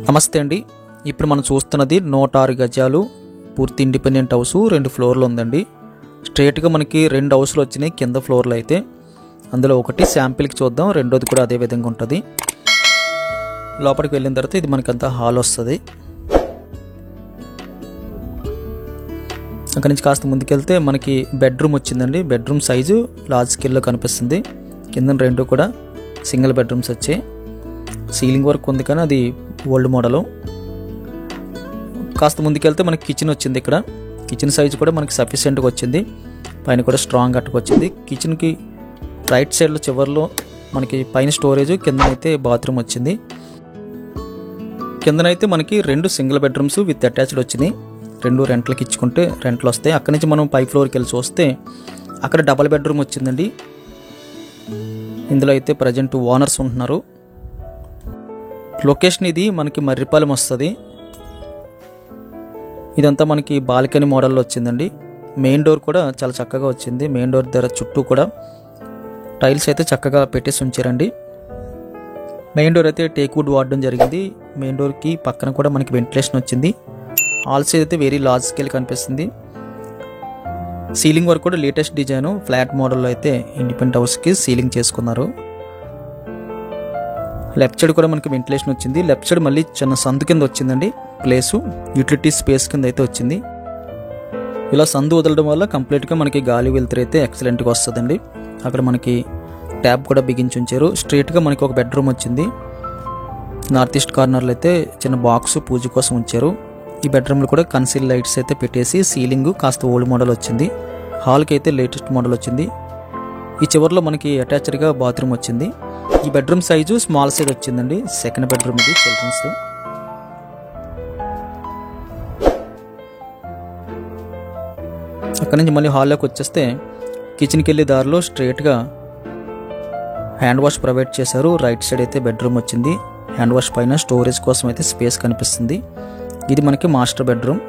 నమస్తే అండి. ఇప్పుడు మనం చూస్తున్నది 106 గజాలు పూర్తి ఇండిపెండెంట్ హౌస్, 2 ఫ్లోర్లు ఉందండి. స్ట్రైట్గా మనకి 2 హౌస్లు వచ్చినాయి కింద ఫ్లోర్లు అయితే. అందులో ఒకటి శాంపిల్కి చూద్దాం, రెండోది కూడా అదే విధంగా ఉంటుంది. లోపలికి వెళ్ళిన తర్వాత ఇది మనకంతా హాల్ వస్తుంది. అక్కడి నుంచి కాస్త ముందుకెళ్తే మనకి బెడ్రూమ్ వచ్చిందండి. బెడ్రూమ్ సైజు లార్జ్ స్కేల్లో కనిపిస్తుంది. కింద 2 కూడా సింగిల్ బెడ్రూమ్స్ వచ్చాయి. సీలింగ్ వర్క్ ఉంది కానీ అది ఓల్డ్ మోడలు. కాస్త ముందుకెళ్తే మనకి కిచెన్ వచ్చింది. ఇక్కడ కిచెన్ సైజు కూడా మనకి సఫిషియెంట్గా వచ్చింది. పైన కూడా స్ట్రాంగ్ అట్టుకు వచ్చింది. కిచెన్కి రైట్ సైడ్లో చివరిలో మనకి పైన స్టోరేజ్, కిందనైతే బాత్రూమ్ వచ్చింది. కిందనైతే మనకి 2 సింగిల్ బెడ్రూమ్స్ విత్ అటాచ్డ్ వచ్చినాయి. 2 రెంట్లకి ఇచ్చుకుంటే రెంట్లు వస్తాయి. అక్కడి నుంచి మనం పై ఫ్లోర్కి వెళ్ళి చూస్తే అక్కడ డబల్ బెడ్రూమ్ వచ్చిందండి. ఇందులో అయితే ప్రజెంట్ ఓనర్స్ ఉంటున్నారు. లొకేషన్ ఇది మనకి మర్రిపాలెం వస్తుంది. ఇదంతా మనకి బాల్కనీ మోడల్లో వచ్చిందండి. మెయిన్ డోర్ కూడా చాలా చక్కగా వచ్చింది. మెయిన్ డోర్ దగ్గర చుట్టూ కూడా టైల్స్ అయితే చక్కగా పెట్టేసి ఉంచారండి. మెయిన్ డోర్ అయితే టేక్వుడ్ వాడడం జరిగింది. మెయిన్ డోర్కి పక్కన కూడా మనకి వెంటిలేషన్ వచ్చింది. హాల్స్ అయితే వెరీ లార్జ్ స్కేల్ కనిపిస్తుంది. సీలింగ్ వర్క్ కూడా లేటెస్ట్ డిజైన్ ఫ్లాట్ మోడల్లో అయితే ఇండిపెండెంట్ హౌస్కి సీలింగ్ చేసుకున్నారు. లెఫ్ట్ సైడ్ కూడా మనకి వెంటిలేషన్ వచ్చింది. లెఫ్ట్ సైడ్ మళ్ళీ చిన్న సందు కింద వచ్చిందండి ప్లేసు. యూటిలిటీ స్పేస్ కింద అయితే వచ్చింది. ఇలా సందు వదలడం వల్ల కంప్లీట్గా మనకి గాలి వెలుతురు అయితే ఎక్సలెంట్గా వస్తుందండి. అక్కడ మనకి ట్యాప్ కూడా బిగించి ఉంచారు. స్ట్రైట్గా మనకి ఒక బెడ్రూమ్ వచ్చింది. నార్త్ ఈస్ట్ కార్నర్లో అయితే చిన్న బాక్స్ పూజ కోసం ఉంచారు. ఈ బెడ్రూమ్లో కూడా కన్సీల్ లైట్స్ అయితే పెట్టేసి సీలింగ్ కాస్త ఓల్డ్ మోడల్ వచ్చింది. హాల్కి అయితే లేటెస్ట్ మోడల్ వచ్చింది. ఈ చివరిలో మనకి అటాచ్డ్గా బాత్రూమ్ వచ్చింది. ఈ బెడ్రూమ్ సైజు స్మాల్ సైజ్ వచ్చిందండి. సెకండ్ బెడ్రూమ్ ఇది చిల్డ్రన్స్. అక్కడి నుంచి మళ్ళీ హాల్లోకి వచ్చేస్తే కిచెన్కి వెళ్ళే దారిలో స్ట్రైట్గా హ్యాండ్ వాష్ ప్రొవైడ్ చేశారు. రైట్ సైడ్ అయితే బెడ్రూమ్ వచ్చింది. హ్యాండ్ వాష్ పైన స్టోరేజ్ కోసం అయితే స్పేస్ కనిపిస్తుంది. ఇది మనకి master bedroom.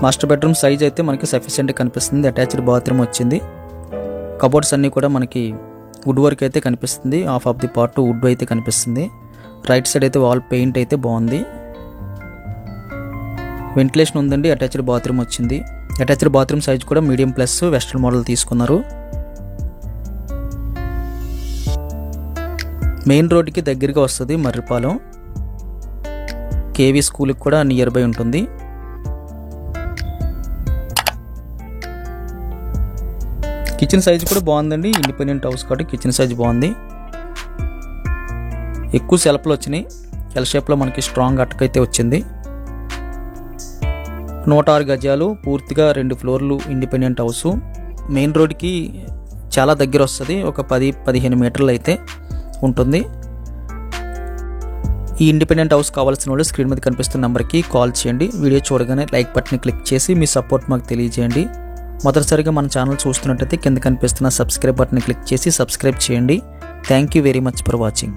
Master bedroom size అయితే మనకి సఫిషియెంట్ కనిపిస్తుంది. అటాచ్డ్ బాత్రూమ్ వచ్చింది. కబోర్డ్స్ అన్నీ కూడా మనకి వుడ్ వర్క్ అయితే కనిపిస్తుంది. Half of the part wood అయితే కనిపిస్తుంది. రైట్ సైడ్ అయితే వాల్ పెయింట్ అయితే బాగుంది. వెంటిలేషన్ ఉందండి. అటాచ్డ్ బాత్రూమ్ వచ్చింది. అటాచ్డ్ బాత్రూమ్ సైజ్ కూడా మీడియం ప్లస్ వెస్ట్రన్ మోడల్ తీసుకున్నారు. మెయిన్ రోడ్డుకి దగ్గరగా వస్తుంది మర్రిపాలెం. కేవీ స్కూల్కి కూడా నియర్ బై ఉంటుంది. కిచెన్ సైజ్ కూడా బాగుందండి. ఇండిపెండెంట్ హౌస్ కాబట్టి కిచెన్ సైజ్ బాగుంది. ఎక్కువ సెల్ఫ్లు వచ్చినాయి. ఎల్ షేప్లో మనకి స్ట్రాంగ్ అటకైతే వచ్చింది. 106 గజాలు పూర్తిగా 2 ఫ్లోర్లు ఇండిపెండెంట్ హౌస్. మెయిన్ రోడ్కి చాలా దగ్గర వస్తుంది. ఒక 10-15 మీటర్లు అయితే ఉంటుంది. ఈ ఇండిపెండెంట్ హౌస్ కావాల్సిన వాళ్ళు స్క్రీన్ మీద కనిపిస్తున్న నెంబర్కి కాల్ చేయండి. వీడియో చూడగానే లైక్ బటన్ క్లిక్ చేసి మీ సపోర్ట్ మాకు తెలియజేయండి. మొదటిసారిగా మన ఛానల్ చూస్తున్నట్టయితే కింద కనిపిస్తున్న సబ్స్క్రైబ్ బటన్ క్లిక్ చేసి సబ్స్క్రైబ్ చేయండి. Thank you very much for watching.